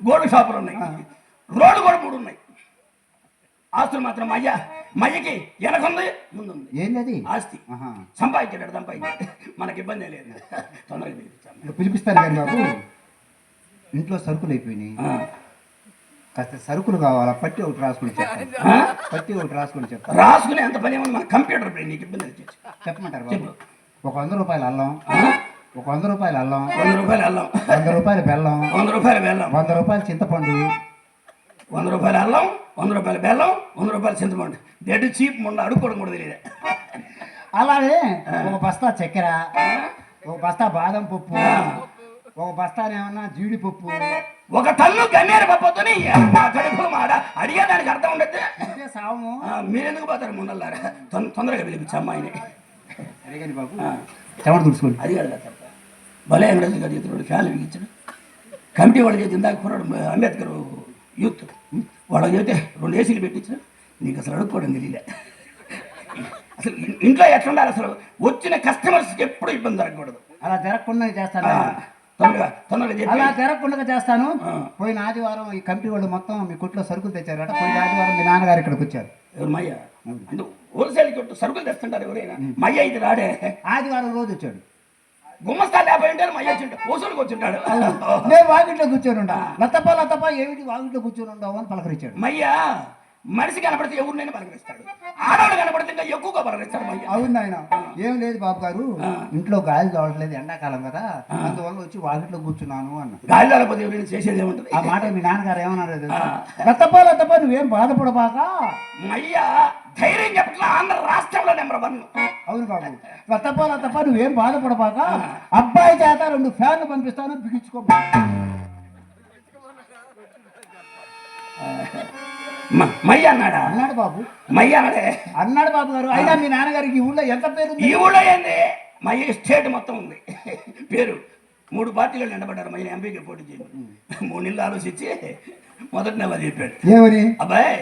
Gold షాపులు ఉన్నాయి, రోడ్లు కూడా 3 ఉన్నాయి. ఆస్తులు మాత్రం మయ్యకి వెనకుంది ముందుంది. ఏంటది ఆస్తి సంపాదించాడు. మనకి ఇబ్బంది లేదు. తొందరగా పిలిపిస్తాను కానీ బాబు ఇంట్లో సరుకులు అయిపోయినాయి, కాస్త సరుకులు కావాలా? పట్టి ఒకటి రాసుకుని చెప్తాను. రాసుకునే అంత పని ఏమన్నా మన కంప్యూటర్ బ్రెయిన్, నీకు ఇబ్బంది చెప్పమంటారు బాబు? ఒక 100 రూపాయలు అల్లం, ఒక 100 రూపాయలు అల్లం, 100 రూపాయలు అల్లం, 100 రూపాయలు బెల్లం, 100 రూపాయలు బెల్లం, 100 రూపాయలు చింతపండు, 100 రూపాయలు అల్లం, 100 రూపాయలు బెల్లం, 100 రూపాయలు చింతపండు. డెడ్ చీప్ ముందు అడుక్కోవడం కూడా తెలియదు. అలాగే ఒక బస్తా చక్కెర, ఒక బస్తా బాదం పప్పు, ఒక బస్తా ఏమన్నా జీడిపప్పు, ఒక తల్లు గన్నేరు పప్పుతో కడుపులు మాట అడిగేదానికి అర్థం ఉండదు. సాము మీరెందుకు పోతారు ముందల్లారా? తొందరగా పిలిపించి అమ్మాయిని. అడిగాని బాబు చెమట తుడుచుకోండి. అది కాదు కదా భలే వెంకటేశ్వర గారి చేతులు ఫ్యాన్లు బిగించాడు. కమిటీ వాళ్ళ చేతి ఇందాక కుర్రాడు అంబేద్కర్ యూత్ వాళ్ళకి చెబితే 2 ఏసీలు పెట్టించారు. నీకు అసలు అడుక్కోవడం తెలియలే. అసలు ఇంట్లో ఎట్లా ఉండాలి? అసలు వచ్చిన కస్టమర్స్కి ఎప్పుడు ఇబ్బంది జరగకూడదు. అలా జరగకుండా చేస్తాను, తొందరగా అలా జరగకుండా చేస్తాను. పోయిన ఆదివారం ఈ కమిటీ వాళ్ళు మొత్తం మీ కొట్లో సరుకులు తెచ్చారట. పోయిన ఆదివారం మీ నాన్నగారు ఇక్కడికి వచ్చారు. ఎవరు మయ్య? హోల్సేల్ కొట్టు సరుకులు తెస్తుంటారు ఎవరైనా. మయ్య అయితే రాడే. ఆదివారం రోజు వచ్చాడు. గుమ్మస్తా 50 ఉంటారు, మయ్య వచ్చి ఓసులు కూర్చుంటాడు. నేను వాకిట్లో కూర్చొని ఉంటా. లతప్ప ఏమిటి వాకిట్లో కూర్చొని ఉండవు అని పలకరించాడు. మయ్య మనిషి కనపడితే ఎవరినైనా పలకరిస్తాడు, ఆడవాడు కనపడితే ఇంకా ఎక్కువగా పలకరిస్తాడు. మయ్య అవును ఆయన. ఏం లేదు బాబు గారు, ఇంట్లో గాలి తోడలేదు, ఎండాకాలం కదా, అందువల్ల వచ్చి వాకిట్లో కూర్చున్నాను అన్న. గాలి తోడపోతే ఎవరైనా చేసేది ఏముంటుంది? ఆ మాట మీ నాన్నగారు ఏమన్నారు? లతప్ప నువ్వేం బాధపడబాక. మయ్య ధైర్యం చెప్పట్లా, ఆంధ్ర రాష్ట్రంలో నెంబర్ 1. అవును బాబు. లతప్ప నువ్వేం బాధపడబాక, అబ్బాయి చేత 2 ఫ్యాన్లు పంపిస్తాను, బిగించుకో. మయ్య అన్నాడా? అన్నాడు బాబు. మయ్య అన్నాడు బాబు గారు. అయినా మీ నాన్నగారికి ఈ ఊళ్ళో ఎంత పేరు? ఈ ఊళ్ళో ఏంది? మయ్య స్టేట్ మొత్తం ఉంది పేరు. 3 పార్టీలు నిలబడ్డారు. మయ్య ఎంపీకి పోటీ చేయండి. 3 నెలలు ఆలోచించి మొదటి నెల చెప్పాడు. ఏమని? అబ్బాయి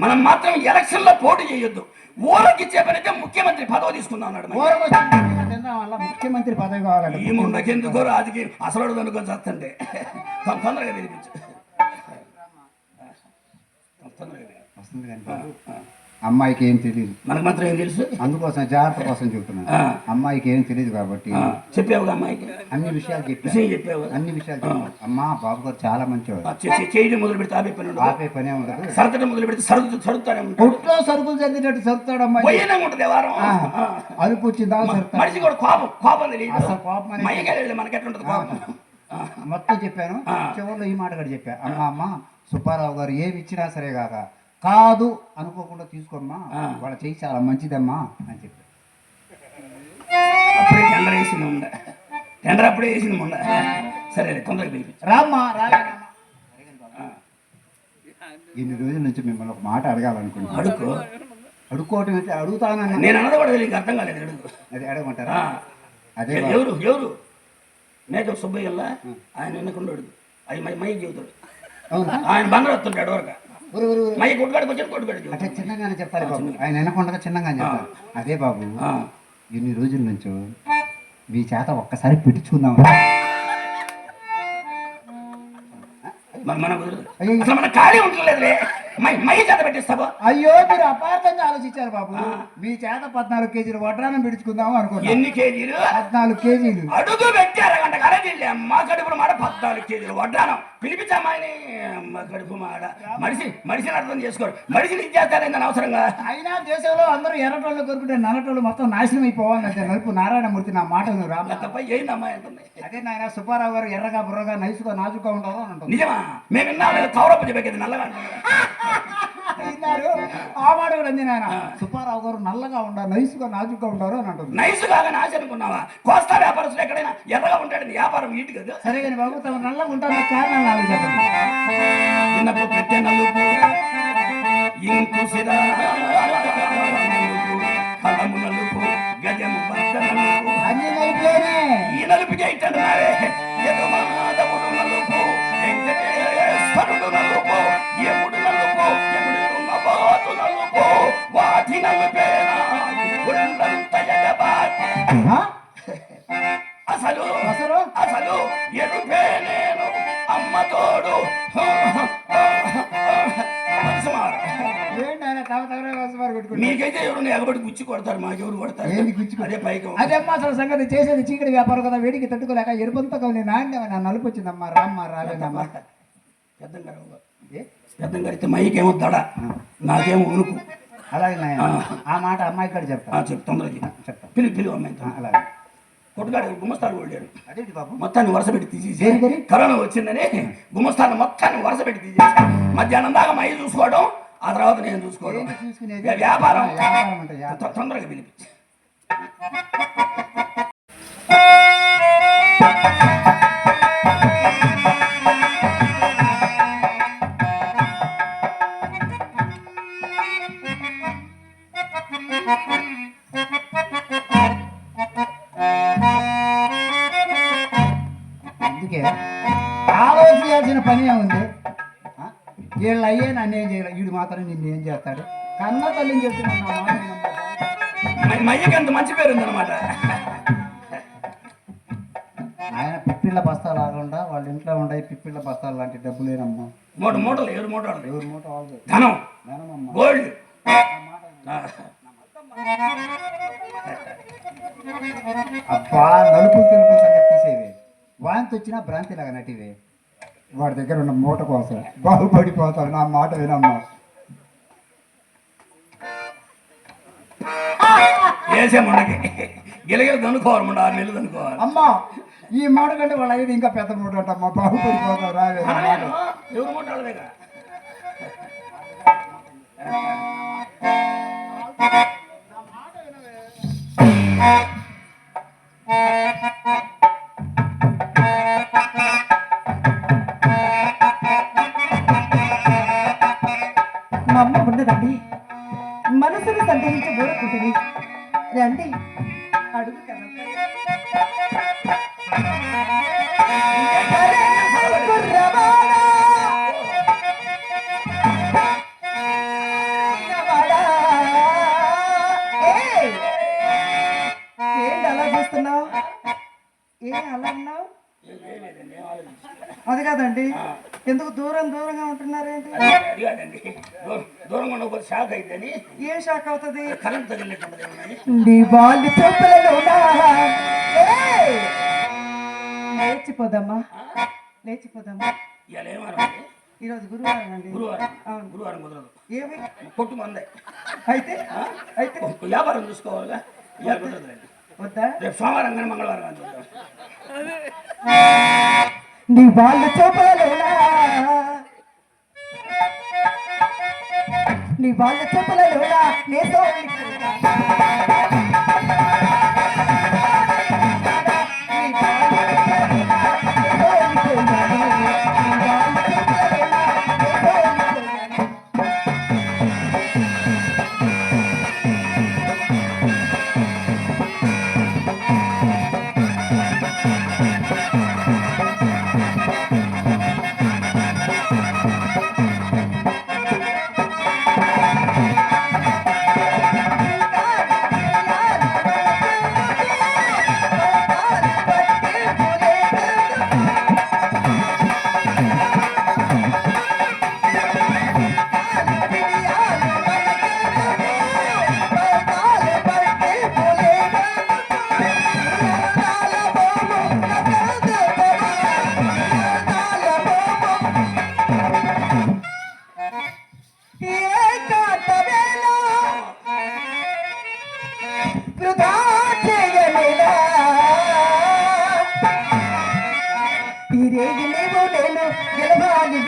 మనం మాత్రం ఎలక్షన్ లో పోటీ చేయొద్దు, ఊరికి ఇచ్చే పనితే ముఖ్యమంత్రి పదవి తీసుకుందాం అన్నాడు. ముఖ్యమంత్రి పదవి కావాలంటే ఈ ముందుకెందుకో రాజకీయం అసలు అనుకొని చేస్తుంటే తొందరగా వినిపించు. వస్తుంది కానీ అమ్మాయికి ఏం తెలియదు, మనకు మాత్రం ఏం తెలుసు. అందుకోసం జాగ్రత్త కోసం చెప్తున్నాను. అమ్మాయికి ఏం తెలియదు కాబట్టి చెప్పావు అమ్మాయికి అన్ని విషయాలు చెప్పావు. అన్ని విషయాలు చెప్పావు. అమ్మా బాబు గారు చాలా మంచివాడు. చేయడం మొదలు పెడితే ఆపే పనే ఉండదు. సరదడం మొదలు పెడితే సరుకుతాడే. కొట్లో సరుకులు జరిగినట్టు సరుకుతాడు. అమ్మాయి ఉంటుంది వారం అదుపు వచ్చిందా? మనిషి కూడా కోపం తెలియదు. అసలు కోపం మనకెట్లుంటుంది కోపం. మొత్తం చెప్పాను. చివరిలో ఈ మాట కూడా చెప్పా. అమ్మ సుబ్బారావు గారు ఏమి ఇచ్చినా సరే కాక కాదు అనుకోకుండా తీసుకోమ్మా, వాళ్ళ చెయ్యి చాలా మంచిదమ్మా అని చెప్పి. అప్పుడే టెండర్ అప్పుడే వేసింది మొన్న. సరే తొందరగా రామ్మా. ఎన్ని రోజుల నుంచి మిమ్మల్ని ఒక మాట అడగాలనుకుంటున్నాను. అడుక్కోవటం అయితే అడుగుతానన్నా. నేను అన్నది కూడా నీకు అర్థం కాలేదు. అది అడగమంటారా? అదే ఎవరు మేక సుబ్బయ్యల్లా ఆయన ఎన్నుకుండా అడుగు. అది మై జీవితాడు. ఆయన బంగారు వస్తుంటాడు వరకు అంటే చిన్నగానే చెప్పాలి బాబు. ఆయన వెనకుండా చిన్నగా చెప్పాలి. అదే బాబు ఎన్ని రోజుల నుంచో మీ చేత ఒక్కసారి పెట్టించుకుందాం. ఖాళీ ఉండలేదు. అయ్యో మీరు అపార్థంగా ఆలోచించారు బాబు. మీ చేత 14 కేజీలు వడ్రానం పిడుచుకుందాం అనుకుంటున్నాం. ఎన్ని కేజీలు? 14 కేజీలు. అడుగు పెట్టి అరగంట కలజిల్లే మా కడుపులు మాట 14 కేజీలు వడ్రానం. పిలిపించమ్మాయిని కడుపు మాట. మనిషిని అర్థం చేసుకోరు. మనిషిని ఇచ్చేస్తారని అవసరంగా. అయినా దేశంలో అందరూ ఎర్రటోళ్ళు కొరుకుంటే నల్లటోళ్ళు మొత్తం నాశనం అయిపోవాలంటే నలుపు నారాయణమూర్తి నా మాట నువ్వు రామ తప్ప ఏంది అమ్మాయి అంటుంది. అదే నాయన సుబ్బారావు గారు ఎర్రగా బుర్రగా నైసుగా నాజుగా ఉండవు అని అంటుంది. నిజమా? మేము విన్నాము కౌరప్ప చెప్పేది నల్లగా విన్నారు. ఆ మాట కూడా అంది నాయన. సుబ్బారావు గారు నల్లగా ఉండారు, నైసుగా నాజుగా ఉంటారు అని అంటుంది. నైసుగా నాశ అనుకున్నావా? కోస్తా వ్యాపారస్తులు ఎక్కడైనా ఎర్రగా ఉంటాడు వ్యాపారం వీటి కదా. సరే కానీ బాబు తమ నల్లగా ఉంటారు కారణాలు నాకు చెప్పండి. చిన్నప్పుడు పెట్టే నలుపు ఇంకు సిరా కలము నలుపు గజము బద్ద నలుపు అన్ని నలుపులేనే. ఈ నలుపుకే ఇట్టన్నారే. యదుమాధవుడు నలుపు, వెంకటేశ్వరుడు నలుపు, యముడు నలుపు, యముడున్న బాతు నలుపు, వాటి నలుపేనా ఒళ్ళంత ఎగబాటి. అసలు ఎరుపే నేను అమ్మ తోడు మనసు మారు. ఏంటి ఆయన తవతవరే వసమారు కొట్టుకుంటారు? మీకైతే ఎవరు ఎగబడి గుచ్చి కొడతారు, మాకెవరు కొడతారు? ఏంది గుచ్చి అదే పైకి అదేమ్మా అసలు సంగతి. చేసేది చీకటి వ్యాపారం కదా, వేడికి తట్టుకోలేక ఎరుపంతా కౌని నాణ్యం నా నలుపు వచ్చిందమ్మా. రామ్మా రాలేదమ్మా. పెద్దంగా అయితే మైకేమో దడ, నాకేమో ఉనుకు. అలాగే నాయన. ఆ మాట అమ్మాయి కాడ చెప్తా. చెప్తాను. చెప్తా. పిలువు అమ్మాయి. అలాగే. కొట్టుగాడు గుమ్మస్తాలు కొట్టాడు. అదేంటి బాబు? మొత్తాన్ని వరుస పెట్టి తీసేసి కరోనా వచ్చిందని గుమ్మస్తాన్ని మొత్తాన్ని వరుస పెట్టి తీసేసి మధ్యాహ్నం దాకా మై చూసుకోవడం, ఆ తర్వాత నేను చూసుకోవడం. వ్యాపారం తొందరగా పిలిపించి అందుకే ఆలోచించాల్సిన పని ఉంది. వీళ్ళు అయ్యే నన్ను ఏం చేయాలి, వీడు మాత్రం నిన్ను ఏం చేస్తాడు? కన్న తల్లిని చెప్తున్నాను నా మాట వినమ్మా. మయ్యకి అంత మంచి పేరు ఉందన్నమాట. ఆయన పిప్పిళ్ళ బస్తాలు ఆగకుండా వాళ్ళ ఇంట్లో ఉండే పిప్పిళ్ళ బస్తాలు లాంటి డబ్బులేనమ్మా. మూటలు ఎవరు మూటలు? ఎవరి మూట వాళ్ళు. ధనం, ధనమమ్మా. గోల్డ్. అబ్బా నలుపులు తెలుపు సంగతి తీసేవే. వాంతి వచ్చినా భ్రాంతిలాగా నటివే. వాడి దగ్గర ఉన్న మూట కోసం బాగుపడిపోతావు. నా మాట వినమ్మా. వేసే ముండకి గిలగిల దనుకోవాలి, 6 నెలలు దనుకోవాలి. అమ్మా ఈ మాట కంటే వాళ్ళు అయ్యేది ఇంకా పెద్ద మూట అంటమ్మా. బాగుపడిపోతావు రావే. ఎవరు మూటాలదేగా. మా అమ్మ ఉండదండి, మనసును సందేహించి ఊరుకుంటుంది. రండి అడుగు కదా. ఏంటి అలా చూస్తున్నావు? అలా అన్నావు? అది కాదండి, ఎందుకు దూరంగా ఉంటున్నారేంటి? అడిగాడండి, దూరంగా ఉన్న షాక్ అయితేని. ఏం షాక్ అవుతుంది? కరెంట్ తగిలినట్టున్నది. నీ వాళ్ళు చెప్పులలోనా లేచిపోదమ్మా, లేచిపోదమ్మా. ఇవాళ ఏమన్నా? ఈరోజు గురువారం అండి. గురువారం కుదరదు. ఏమి కొట్టు మందే. అయితే అయితే వ్యాపారం చూసుకోవాలిగా. ఇవాళ కుదరదులేండి. వద్దా? రేపు సోమవారం కానీ మంగళవారం కానీ చూద్దాం. నీ వాళ్ళ చెప్పులలోనా, నీ వాళ్ళ చెప్పులలోనా నేతో ఈ రేగి లేవు నేను గెలవాలి.